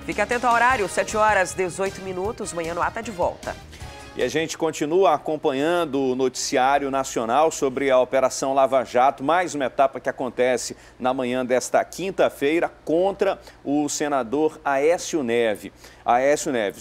Fique atento ao horário, 7h18. Manhã no Ar tá de volta. E a gente continua acompanhando o noticiário nacional sobre a Operação Lava Jato, mais uma etapa que acontece na manhã desta quinta-feira contra o senador Aécio Neves.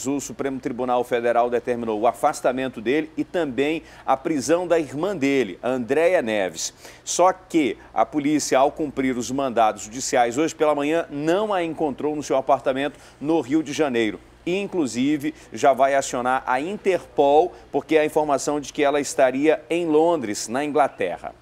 O Supremo Tribunal Federal determinou o afastamento dele e também a prisão da irmã dele, Andréia Neves. Só que a polícia, ao cumprir os mandados judiciais hoje pela manhã, não a encontrou no seu apartamento no Rio de Janeiro. Inclusive, já vai acionar a Interpol, porque a informação de que ela estaria em Londres, na Inglaterra.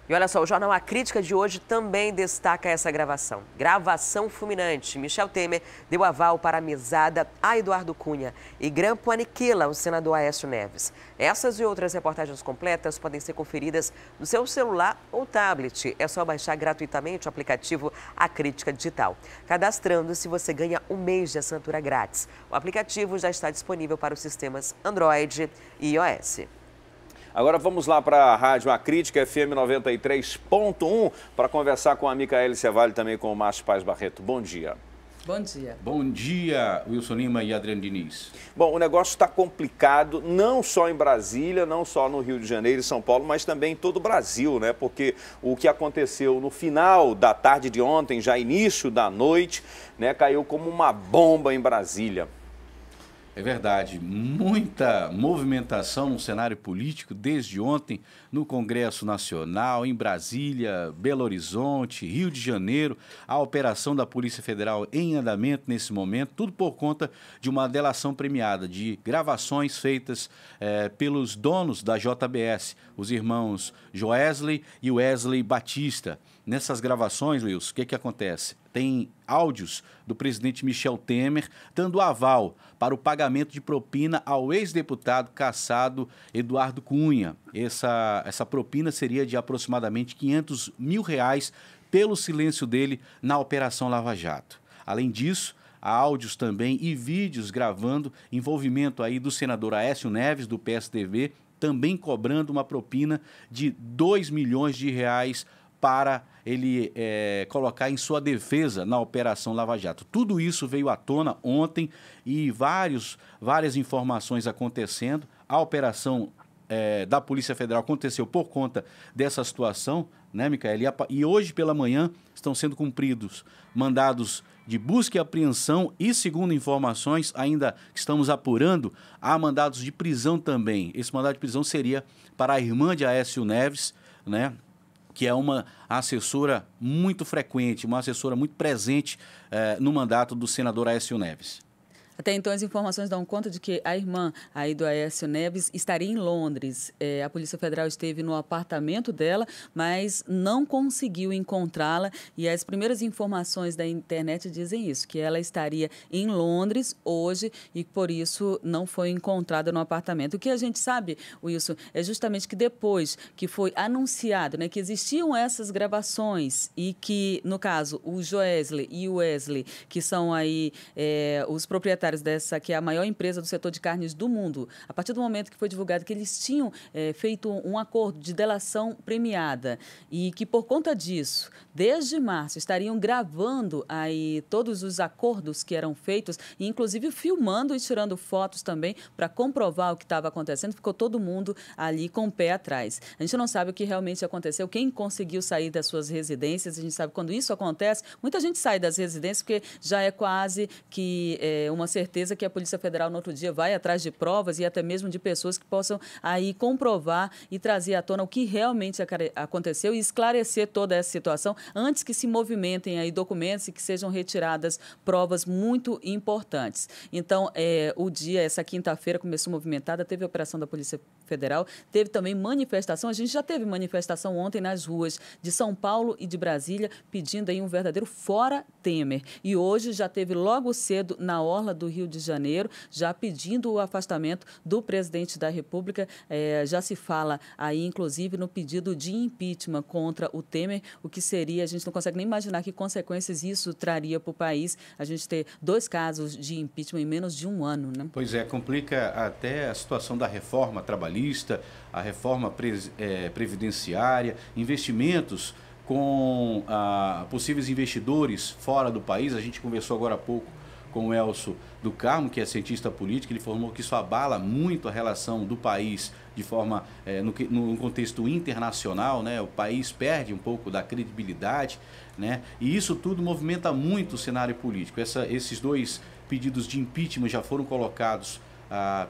E olha só, o Jornal A Crítica de hoje também destaca essa gravação. Gravação fulminante. Michel Temer deu aval para a mesada a Eduardo Cunha e grampo aniquila o senador Aécio Neves. Essas e outras reportagens completas podem ser conferidas no seu celular ou tablet. É só baixar gratuitamente o aplicativo A Crítica Digital. Cadastrando-se, você ganha um mês de assinatura grátis. O aplicativo já está disponível para os sistemas Android e iOS. Agora vamos lá para a Rádio A Crítica, FM 93.1, para conversar com a Micaele Cevalli e também com o Márcio Paes Barreto. Bom dia. Bom dia. Bom dia, Wilson Lima e Adriano Diniz. Bom, o negócio está complicado, não só em Brasília, não só no Rio de Janeiro e São Paulo, mas também em todo o Brasil, né? Porque o que aconteceu no final da tarde de ontem, já início da noite, né, caiu como uma bomba em Brasília. É verdade, muita movimentação no cenário político desde ontem no Congresso Nacional, em Brasília, Belo Horizonte, Rio de Janeiro, a operação da Polícia Federal em andamento nesse momento, tudo por conta de uma delação premiada, de gravações feitas pelos donos da JBS, os irmãos Joesley e Wesley Batista. Nessas gravações, Wilson, o que acontece? Tem áudios do presidente Michel Temer dando aval para o pagamento de propina ao ex-deputado cassado Eduardo Cunha. Essa propina seria de aproximadamente R$500 mil pelo silêncio dele na Operação Lava Jato. Além disso, há áudios também e vídeos gravando envolvimento aí do senador Aécio Neves, do PSDB, também cobrando uma propina de R$2 milhões para ele colocar em sua defesa na Operação Lava Jato. Tudo isso veio à tona ontem e várias informações acontecendo. A operação da Polícia Federal aconteceu por conta dessa situação, né, Micaele? E hoje pela manhã estão sendo cumpridos mandados de busca e apreensão e, segundo informações, ainda estamos apurando, há mandados de prisão também. Esse mandado de prisão seria para a irmã de Aécio Neves, né, que é uma assessora muito frequente, uma assessora muito presente no mandato do senador Aécio Neves. Até então, as informações dão conta de que a irmã aí do Aécio Neves estaria em Londres. A Polícia Federal esteve no apartamento dela, mas não conseguiu encontrá-la. E as primeiras informações da internet dizem isso, que ela estaria em Londres hoje e, por isso, não foi encontrada no apartamento. O que a gente sabe, Wilson, é justamente que depois que foi anunciado, né, que existiam essas gravações e que, no caso, o Joesley e o Wesley, que são aí os proprietários dessa, que é a maior empresa do setor de carnes do mundo, a partir do momento que foi divulgado que eles tinham feito um acordo de delação premiada e que, por conta disso, desde março, estariam gravando aí todos os acordos que eram feitos e, inclusive, filmando e tirando fotos também para comprovar o que estava acontecendo, ficou todo mundo ali com o pé atrás. A gente não sabe o que realmente aconteceu, quem conseguiu sair das suas residências. A gente sabe que quando isso acontece, muita gente sai das residências porque já é quase que uma certeza que a Polícia Federal no outro dia vai atrás de provas e até mesmo de pessoas que possam aí comprovar e trazer à tona o que realmente aconteceu e esclarecer toda essa situação antes que se movimentem aí documentos e que sejam retiradas provas muito importantes. Então, essa quinta-feira começou movimentada, teve a operação da Polícia Federal, teve também manifestação, a gente já teve manifestação ontem nas ruas de São Paulo e de Brasília, pedindo aí um verdadeiro fora Temer. E hoje já teve logo cedo na orla do Rio de Janeiro, já pedindo o afastamento do presidente da República. Já se fala aí, inclusive, no pedido de impeachment contra o Temer, o que seria, a gente não consegue nem imaginar que consequências isso traria para o país, a gente ter 2 casos de impeachment em menos de um ano, né? Pois é, complica até a situação da reforma trabalhista, a reforma previdenciária, investimentos com possíveis investidores fora do país. A gente conversou agora há pouco com o Elcio do Carmo, que é cientista político. Ele informou que isso abala muito a relação do país de forma, no contexto internacional, né? O país perde um pouco da credibilidade, né? E isso tudo movimenta muito o cenário político. Esses dois pedidos de impeachment já foram colocados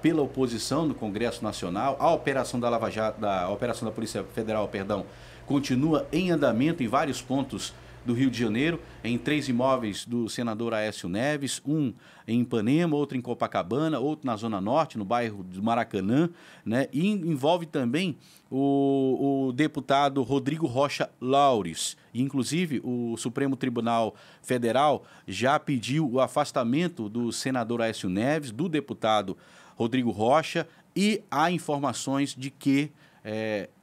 pela oposição no Congresso Nacional. A operação da Lava Jato, a operação da Polícia Federal, perdão, continua em andamento em vários pontos do Rio de Janeiro, em 3 imóveis do senador Aécio Neves, um em Ipanema, outro em Copacabana, outro na Zona Norte, no bairro do Maracanã, né? E envolve também o deputado Rodrigo Rocha Laures. Inclusive, o Supremo Tribunal Federal já pediu o afastamento do senador Aécio Neves, do deputado Rodrigo Rocha, e há informações de que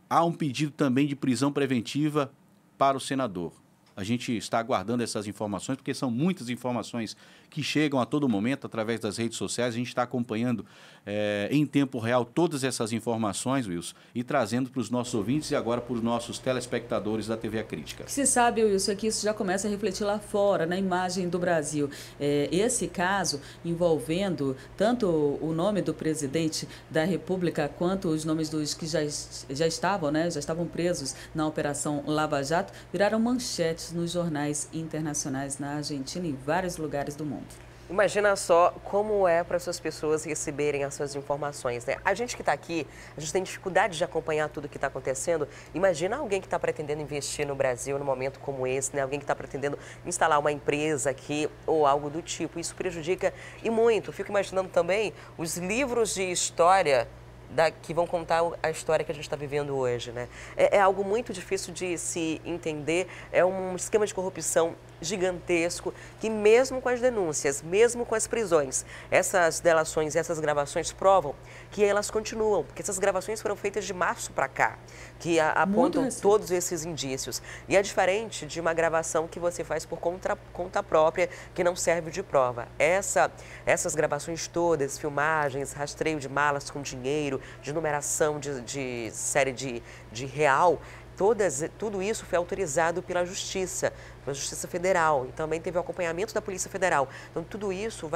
há um pedido também de prisão preventiva para o senador. A gente está aguardando essas informações, porque são muitas informações que chegam a todo momento através das redes sociais. A gente está acompanhando em tempo real todas essas informações, Wilson, e trazendo para os nossos ouvintes e agora para os nossos telespectadores da TV A Crítica. Se sabe, Wilson, é que isso já começa a refletir lá fora, na imagem do Brasil. Esse caso envolvendo tanto o nome do presidente da República quanto os nomes dos que já estavam presos na Operação Lava Jato, viraram manchetes nos jornais internacionais na Argentina e em vários lugares do mundo. Imagina só como é para essas pessoas receberem as suas informações, né? A gente que está aqui, a gente tem dificuldade de acompanhar tudo o que está acontecendo. Imagina alguém que está pretendendo investir no Brasil num momento como esse, né? Alguém que está pretendendo instalar uma empresa aqui ou algo do tipo. Isso prejudica e muito. Fico imaginando também os livros de história que vão contar a história que a gente está vivendo hoje, né? É algo muito difícil de se entender, é um esquema de corrupção gigantesco que mesmo com as denúncias, mesmo com as prisões, essas delações, essas gravações provam que elas continuam, porque essas gravações foram feitas de março para cá, que apontam todos esses indícios. E é diferente de uma gravação que você faz por conta própria, que não serve de prova. Essas gravações todas, filmagens, rastreio de malas com dinheiro, de numeração de série de real, tudo isso foi autorizado pela Justiça Federal, e também teve o acompanhamento da Polícia Federal. Então, tudo isso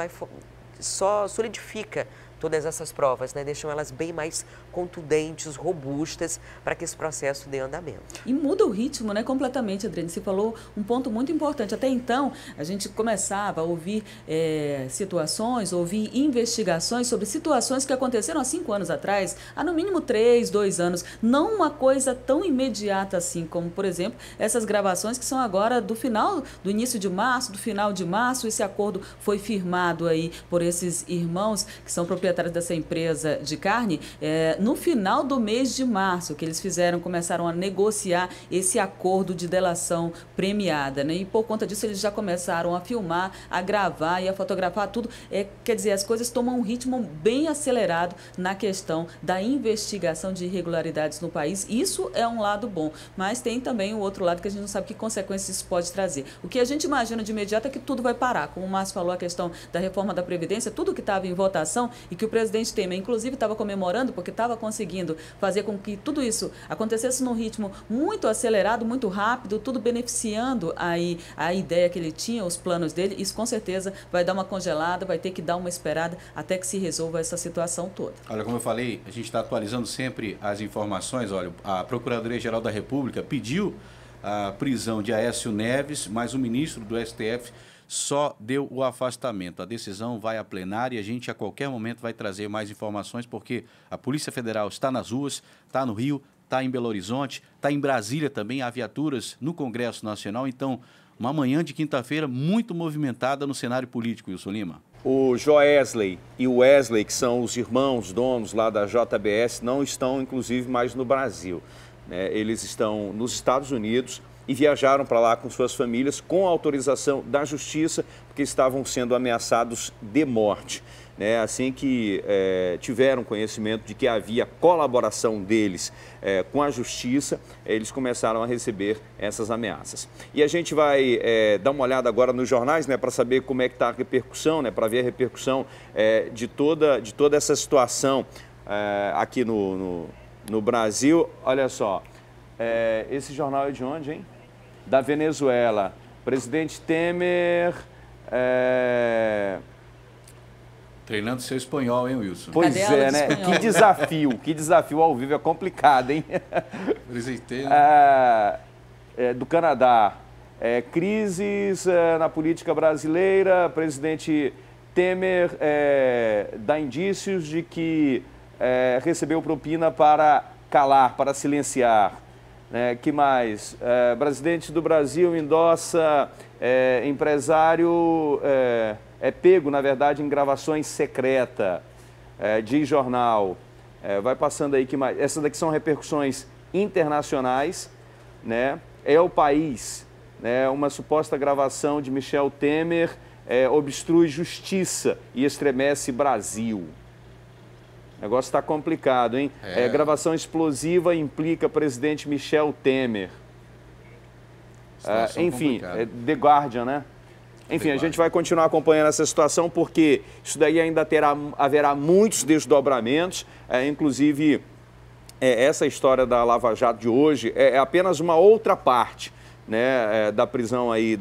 só solidifica todas essas provas, né? Deixam elas bem mais contundentes, robustas, para que esse processo dê andamento. E muda o ritmo, né? Completamente, Adriane. Você falou um ponto muito importante. Até então, a gente começava a ouvir situações, ouvir investigações sobre situações que aconteceram há 5 anos atrás, há no mínimo 3, 2 anos. Não uma coisa tão imediata assim, como, por exemplo, essas gravações que são agora do início de março, do final de março. Esse acordo foi firmado aí por esses irmãos que são proprietários dessa empresa de carne, no final do mês de março, que eles começaram a negociar esse acordo de delação premiada, né? E por conta disso eles já começaram a filmar, a gravar e a fotografar tudo. Quer dizer, as coisas tomam um ritmo bem acelerado na questão da investigação de irregularidades no país. Isso é um lado bom, mas tem também o outro lado que a gente não sabe que consequências isso pode trazer. O que a gente imagina de imediato é que tudo vai parar. Como o Márcio falou, a questão da reforma da Previdência, tudo que estava em votação e que o presidente Temer, inclusive, estava comemorando porque estava conseguindo fazer com que tudo isso acontecesse num ritmo muito acelerado, muito rápido, tudo beneficiando aí a ideia que ele tinha, os planos dele. Isso com certeza vai dar uma congelada, vai ter que dar uma esperada até que se resolva essa situação toda. Olha, como eu falei, a gente está atualizando sempre as informações. Olha, a Procuradoria-Geral da República pediu a prisão de Aécio Neves, mas o ministro do STF só deu o afastamento. A decisão vai à plenária e a gente a qualquer momento vai trazer mais informações, porque a Polícia Federal está nas ruas, está no Rio, está em Belo Horizonte, está em Brasília também, há viaturas no Congresso Nacional. Então, uma manhã de quinta-feira muito movimentada no cenário político, Wilson Lima. O Joesley e o Wesley, que são os irmãos donos lá da JBS, não estão, inclusive, mais no Brasil, né? Eles estão nos Estados Unidos e viajaram para lá com suas famílias com a autorização da Justiça, porque estavam sendo ameaçados de morte, né? Assim que tiveram conhecimento de que havia colaboração deles com a Justiça, eles começaram a receber essas ameaças. E a gente vai dar uma olhada agora nos jornais, né, para saber como é que está a repercussão, né, para ver a repercussão de toda essa situação aqui no Brasil. Olha só, esse jornal é de onde, hein? da Venezuela. Presidente Temer... Treinando seu espanhol, hein, Wilson? Pois é, né? Que desafio ao vivo, é complicado, hein? Presidente do Canadá. Crises na política brasileira, presidente Temer dá indícios de que recebeu propina para calar, para silenciar. Que mais? Presidente do Brasil endossa empresário pego, na verdade, em gravações secretas de jornal. Vai passando aí que mais. Essas daqui são repercussões internacionais, né? É o País, né? Uma suposta gravação de Michel Temer obstrui justiça e estremece Brasil. O negócio está complicado, hein? Gravação explosiva implica presidente Michel Temer. Enfim, The Guardian, né? Enfim, a gente vai continuar acompanhando essa situação porque isso daí ainda haverá muitos desdobramentos, inclusive essa história da Lava Jato de hoje é apenas uma outra parte, né, da prisão aí,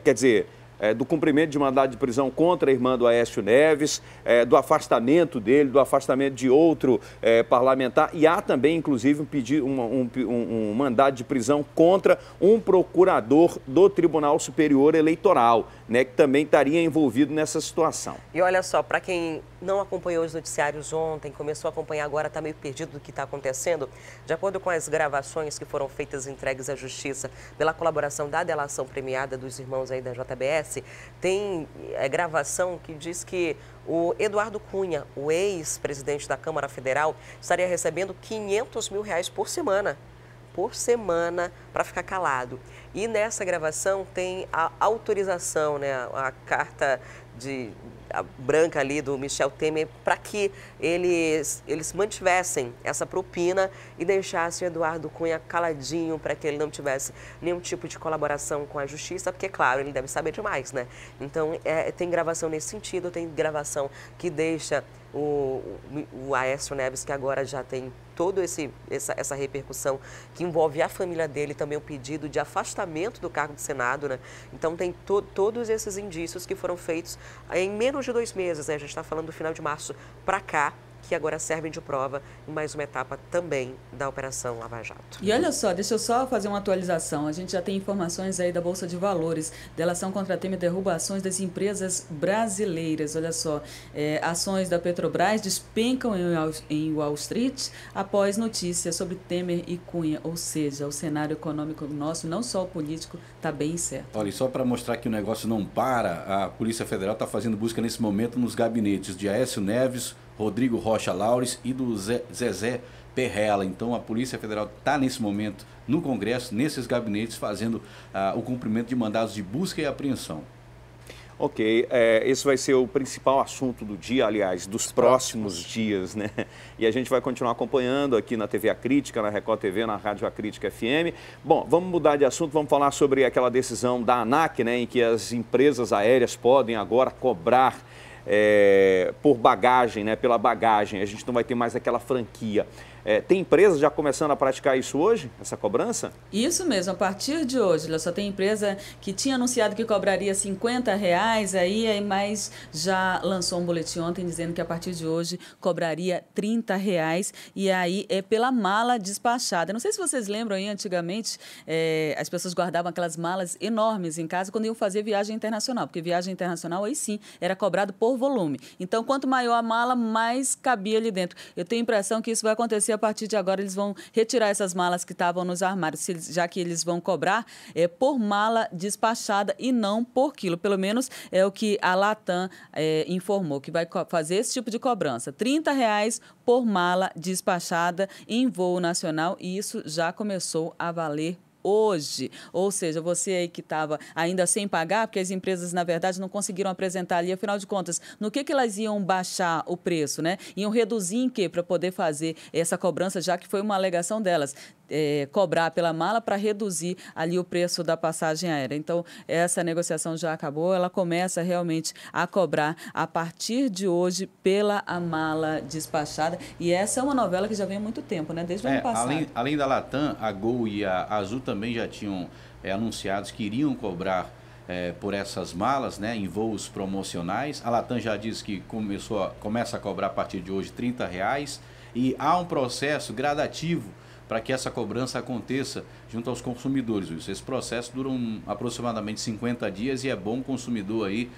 quer dizer, do cumprimento de mandado de prisão contra a irmã do Aécio Neves, do afastamento dele, do afastamento de outro parlamentar, e há também, inclusive, um mandado de prisão contra um procurador do Tribunal Superior Eleitoral, né, que também estaria envolvido nessa situação. E olha só, para quem não acompanhou os noticiários ontem, começou a acompanhar agora, está meio perdido do que está acontecendo, de acordo com as gravações que foram feitas e entregues à Justiça pela colaboração da delação premiada dos irmãos aí da JBS, tem gravação que diz que o Eduardo Cunha, o ex-presidente da Câmara Federal, estaria recebendo R$500 mil por semana para ficar calado. E nessa gravação tem a autorização, né, a carta branca ali do Michel Temer para que eles mantivessem essa propina e deixassem o Eduardo Cunha caladinho para que ele não tivesse nenhum tipo de colaboração com a justiça, porque, claro, ele deve saber demais, né? Então, tem gravação nesse sentido, tem gravação que deixa o Aécio Neves, que agora já tem toda essa repercussão que envolve a família dele, também o pedido de afastamento do cargo do Senado, né? Então tem todos esses indícios que foram feitos em menos de 2 meses, né? A gente está falando do final de março para cá, que agora servem de prova em mais uma etapa também da Operação Lava Jato. E olha só, deixa eu só fazer uma atualização. A gente já tem informações aí da Bolsa de Valores. Delação contra Temer derruba ações das empresas brasileiras. Olha só, ações da Petrobras despencam em Wall Street após notícias sobre Temer e Cunha. Ou seja, o cenário econômico nosso, não só o político, está bem incerto. Olha, e só para mostrar que o negócio não para, a Polícia Federal está fazendo busca nesse momento nos gabinetes de Aécio Neves, Rodrigo Rocha Laures e do Zezé Perrella. Então a Polícia Federal está nesse momento no Congresso, nesses gabinetes, fazendo o cumprimento de mandados de busca e apreensão. Ok, esse vai ser o principal assunto do dia, aliás, dos próximos dias, né? E a gente vai continuar acompanhando aqui na TV A Crítica, na Record TV, na Rádio A Crítica FM. Bom, vamos mudar de assunto, vamos falar sobre aquela decisão da ANAC, né, em que as empresas aéreas podem agora cobrar por bagagem, né, pela bagagem. A gente não vai ter mais aquela franquia. Tem empresas já começando a praticar isso hoje, essa cobrança? Isso mesmo, a partir de hoje. Só tem empresa que tinha anunciado que cobraria R$50, mas já lançou um boletim ontem dizendo que a partir de hoje cobraria R$30, e aí é pela mala despachada. Não sei se vocês lembram aí, antigamente, as pessoas guardavam aquelas malas enormes em casa quando iam fazer viagem internacional, porque viagem internacional aí sim era cobrado por volume. Então, quanto maior a mala, mais cabia ali dentro. Eu tenho a impressão que isso vai acontecer a partir de agora. Eles vão retirar essas malas que estavam nos armários, já que eles vão cobrar por mala despachada e não por quilo. Pelo menos é o que a Latam informou, que vai fazer esse tipo de cobrança. R$30 por mala despachada em voo nacional, e isso já começou a valer hoje. Ou seja, você aí que estava ainda sem pagar, porque as empresas, na verdade, não conseguiram apresentar ali, afinal de contas, no que elas iam baixar o preço, né? Iam reduzir em quê para poder fazer essa cobrança, já que foi uma alegação delas, cobrar pela mala para reduzir ali o preço da passagem aérea. Então, essa negociação já acabou, ela começa realmente a cobrar a partir de hoje pela mala despachada, e essa é uma novela que já vem há muito tempo, né? Desde o ano passado. Além da Latam, a Gol e a Azul também já tinham anunciados que iriam cobrar por essas malas, né, em voos promocionais. A Latam já disse que começa a cobrar a partir de hoje R$30 e há um processo gradativo para que essa cobrança aconteça junto aos consumidores. Esse processo dura aproximadamente 50 dias e é bom o consumidor aí,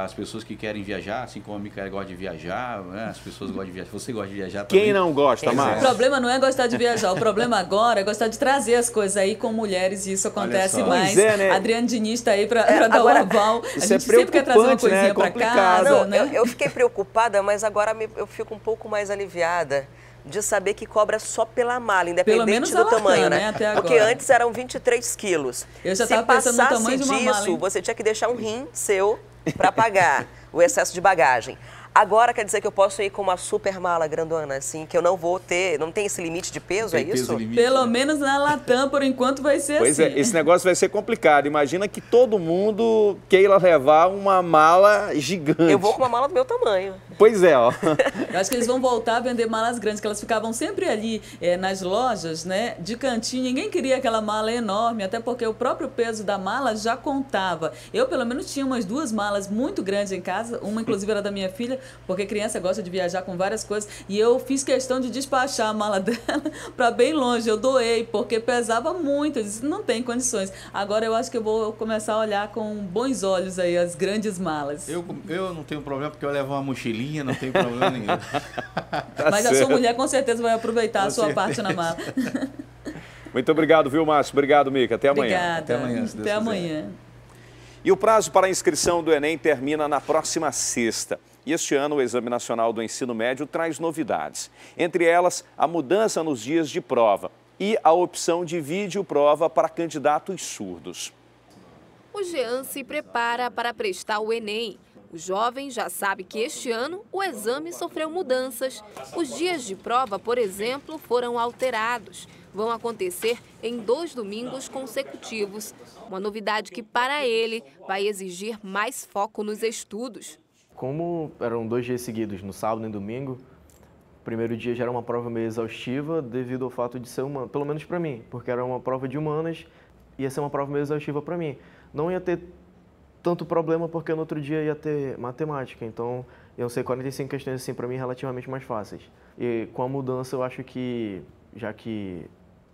as pessoas que querem viajar, assim como a Micaela gosta de viajar, né? As pessoas gostam de viajar. Você gosta de viajar também? Quem não gosta, Márcio? O problema não é gostar de viajar, o problema agora é gostar de trazer as coisas aí com mulheres, e isso acontece mais. Né? Adriane Diniz está aí para dar o aval. A gente sempre quer trazer uma coisinha, né, para casa. Não, né? Eu fiquei preocupada, mas agora eu fico um pouco mais aliviada de saber que cobra só pela mala, independente do tamanho, né? Até agora. Porque antes eram 23 quilos. Eu já estava pensando no tamanho de uma mala, hein? Você tinha que deixar um rim seu para pagar o excesso de bagagem. Agora quer dizer que eu posso ir com uma super mala grandona, assim, que eu não vou ter, não tem esse limite de peso, é isso? Pelo menos na Latam, por enquanto, vai ser assim. Pois é, esse negócio vai ser complicado. Imagina que todo mundo queira levar uma mala gigante. Eu vou com uma mala do meu tamanho. Pois é, ó. Eu acho que eles vão voltar a vender malas grandes, que elas ficavam sempre ali nas lojas, né, de cantinho. Ninguém queria aquela mala enorme, até porque o próprio peso da mala já contava. Eu, pelo menos, tinha umas 2 malas muito grandes em casa, uma inclusive era da minha filha, porque criança gosta de viajar com várias coisas, e eu fiz questão de despachar a mala dela para bem longe. Eu doei, porque pesava muito, eu disse, não tem condições. Agora eu acho que eu vou começar a olhar com bons olhos aí as grandes malas. Eu não tenho problema, porque eu levo uma mochilinha, não tem problema nenhum. Mas certo. A sua mulher com certeza vai aproveitar a sua parte na mala. Muito obrigado, viu, Márcio? Obrigado, Mica. Até amanhã. Obrigada. Até amanhã. Até amanhã. E o prazo para a inscrição do Enem termina na próxima sexta. E este ano o Exame Nacional do Ensino Médio traz novidades. Entre elas, a mudança nos dias de prova e a opção de vídeo-prova para candidatos surdos. O Jean se prepara para prestar o Enem. O jovem já sabe que este ano o exame sofreu mudanças. Os dias de prova, por exemplo, foram alterados. Vão acontecer em 2 domingos consecutivos. Uma novidade que, para ele, vai exigir mais foco nos estudos. Como eram 2 dias seguidos, no sábado e domingo, o primeiro dia já era uma prova meio exaustiva devido ao fato de ser humano, pelo menos para mim, porque era uma prova de humanas, ia ser uma prova meio exaustiva para mim. Não ia ter tanto problema porque no outro dia ia ter matemática, então iam ser 45 questões assim para mim relativamente mais fáceis. E com a mudança eu acho que, já que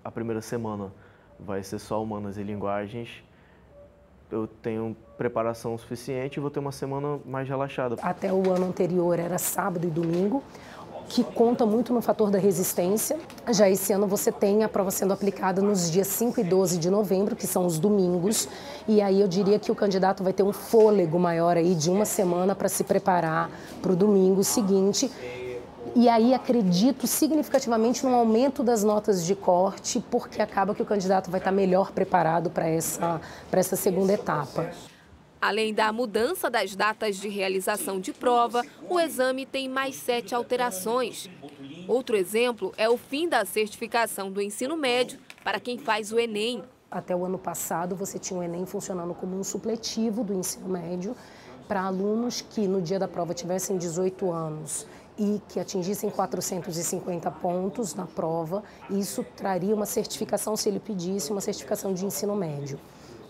a primeira semana vai ser só humanas e linguagens, eu tenho preparação suficiente e vou ter uma semana mais relaxada. Até o ano anterior era sábado e domingo, que conta muito no fator da resistência. Já esse ano você tem a prova sendo aplicada nos dias 5 e 12 de novembro, que são os domingos, e aí eu diria que o candidato vai ter um fôlego maior aí de uma semana para se preparar para o domingo seguinte. E aí acredito significativamente no aumento das notas de corte, porque acaba que o candidato vai estar melhor preparado para essa segunda etapa. Além da mudança das datas de realização de prova, o exame tem mais 7 alterações. Outro exemplo é o fim da certificação do ensino médio para quem faz o Enem. Até o ano passado, você tinha o Enem funcionando como um supletivo do ensino médio para alunos que no dia da prova tivessem 18 anos e que atingissem 450 pontos na prova. Isso traria uma certificação, se ele pedisse, uma certificação de ensino médio.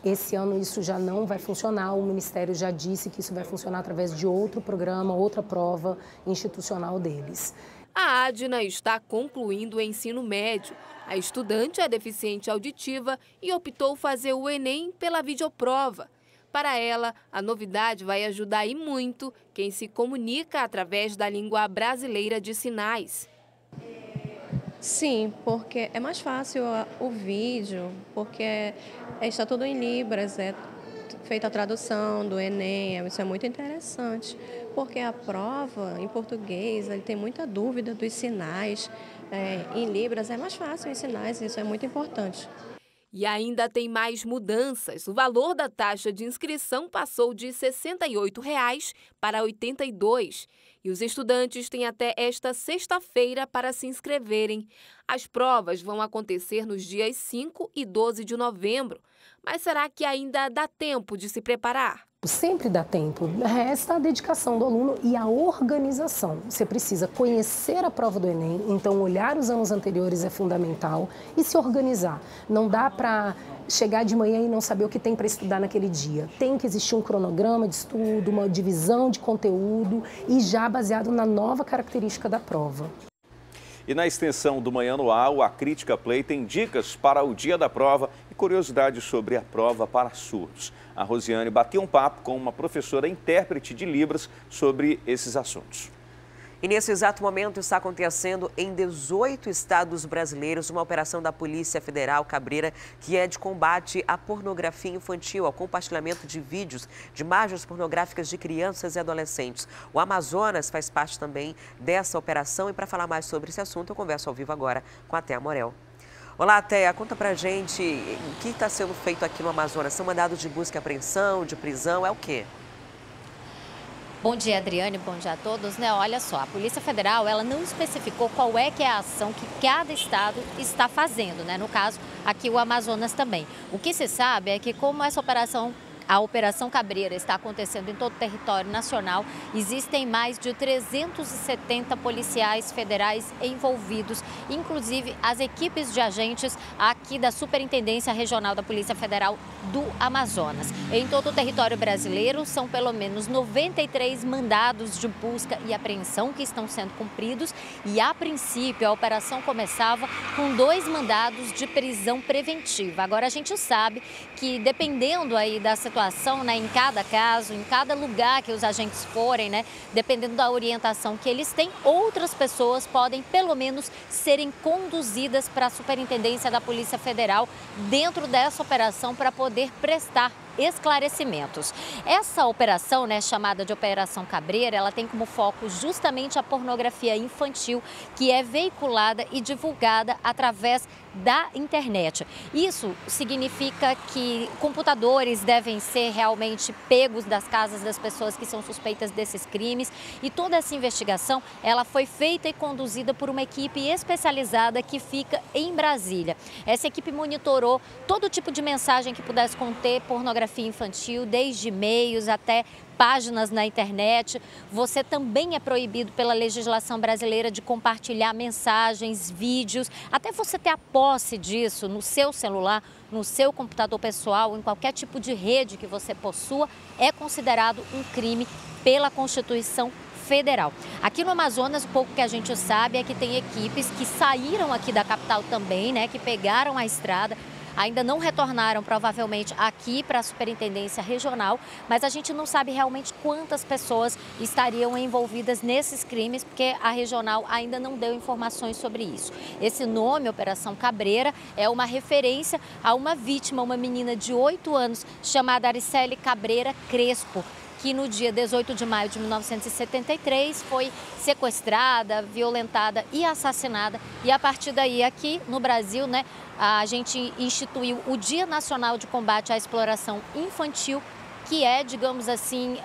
Esse ano isso já não vai funcionar, o Ministério já disse que isso vai funcionar através de outro programa, outra prova institucional deles. A Adna está concluindo o ensino médio. A estudante é deficiente auditiva e optou fazer o Enem pela videoprova. Para ela, a novidade vai ajudar e muito quem se comunica através da língua brasileira de sinais. Sim, porque é mais fácil o vídeo, porque está tudo em Libras, é feita a tradução do Enem, isso é muito interessante, porque a prova em português, ele tem muita dúvida dos sinais, em Libras é mais fácil em sinais, isso é muito importante. E ainda tem mais mudanças. O valor da taxa de inscrição passou de R$ 68 para R$ 82. E os estudantes têm até esta sexta-feira para se inscreverem. As provas vão acontecer nos dias 5 e 12 de novembro. Mas será que ainda dá tempo de se preparar? Sempre dá tempo, resta a dedicação do aluno e a organização. Você precisa conhecer a prova do Enem, então olhar os anos anteriores é fundamental e se organizar. Não dá para chegar de manhã e não saber o que tem para estudar naquele dia. Tem que existir um cronograma de estudo, uma divisão de conteúdo e já baseado na nova característica da prova. E na extensão do Manhã no Ar, a Crítica Play tem dicas para o dia da prova e curiosidades sobre a prova para surdos. A Rosiane bateu um papo com uma professora intérprete de Libras sobre esses assuntos. E nesse exato momento está acontecendo em 18 estados brasileiros uma operação da Polícia Federal Cabreira que é de combate à pornografia infantil, ao compartilhamento de vídeos de imagens pornográficas de crianças e adolescentes. O Amazonas faz parte também dessa operação e para falar mais sobre esse assunto eu converso ao vivo agora com a Thea Morel. Olá, Thea, conta pra gente o que está sendo feito aqui no Amazonas. São mandados de busca e apreensão, de prisão, é o quê? Bom dia, Adriane, bom dia a todos. Olha só, a Polícia Federal ela não especificou qual é que é a ação que cada estado está fazendo, No caso, aqui o Amazonas também. O que se sabe é que como a Operação Cabreira está acontecendo em todo o território nacional, existem mais de 370 policiais federais envolvidos, inclusive as equipes de agentes aqui da Superintendência Regional da Polícia Federal do Amazonas. Em todo o território brasileiro, são pelo menos 93 mandados de busca e apreensão que estão sendo cumpridos e, a princípio, a operação começava com 2 mandados de prisão preventiva. Agora, a gente sabe que, dependendo aí da situação, em cada caso, em cada lugar que os agentes forem, dependendo da orientação que eles têm, outras pessoas podem, pelo menos, serem conduzidas para a Superintendência da Polícia Federal dentro dessa operação para poder prestar esclarecimentos. Essa operação, chamada de Operação Cabreira, ela tem como foco justamente a pornografia infantil que é veiculada e divulgada através da internet. Isso significa que computadores devem ser realmente pegos das casas das pessoas que são suspeitas desses crimes e toda essa investigação ela foi feita e conduzida por uma equipe especializada que fica em Brasília. Essa equipe monitorou todo tipo de mensagem que pudesse conter pornografia infantil, desde e-mails até páginas na internet. Você também é proibido pela legislação brasileira de compartilhar mensagens, vídeos, até você ter a posse disso no seu celular, no seu computador pessoal, em qualquer tipo de rede que você possua, é considerado um crime pela Constituição Federal. Aqui no Amazonas, o pouco que a gente sabe é que tem equipes que saíram aqui da capital também, que pegaram a estrada, ainda não retornaram provavelmente aqui para a Superintendência Regional, mas a gente não sabe realmente quantas pessoas estariam envolvidas nesses crimes, porque a regional ainda não deu informações sobre isso. Esse nome, Operação Cabreira, é uma referência a uma vítima, uma menina de 8 anos, chamada Aricele Cabreira Crespo, que no dia 18 de maio de 1973 foi sequestrada, violentada e assassinada. E a partir daí, aqui no Brasil, a gente instituiu o Dia Nacional de Combate à Exploração Infantil, que é, digamos assim,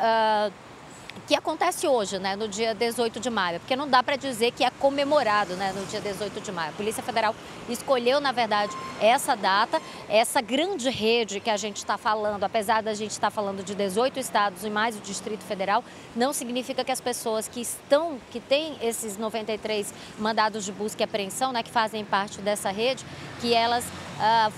que acontece hoje, no dia 18 de maio, porque não dá para dizer que é comemorado, no dia 18 de maio. A Polícia Federal escolheu, na verdade, essa data, essa grande rede que a gente está falando, apesar da gente estar falando de 18 estados e mais o Distrito Federal, não significa que as pessoas que têm esses 93 mandados de busca e apreensão, que fazem parte dessa rede, que elas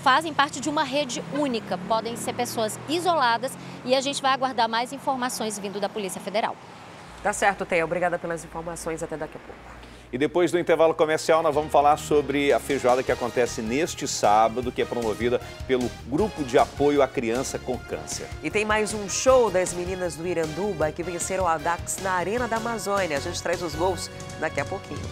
fazem parte de uma rede única, podem ser pessoas isoladas e a gente vai aguardar mais informações vindo da Polícia Federal. Tá certo, Thea. Obrigada pelas informações. Até daqui a pouco. E depois do intervalo comercial, nós vamos falar sobre a feijoada que acontece neste sábado, que é promovida pelo Grupo de Apoio à Criança com Câncer. E tem mais um show das meninas do Iranduba que venceram a Dax na Arena da Amazônia. A gente traz os gols daqui a pouquinho.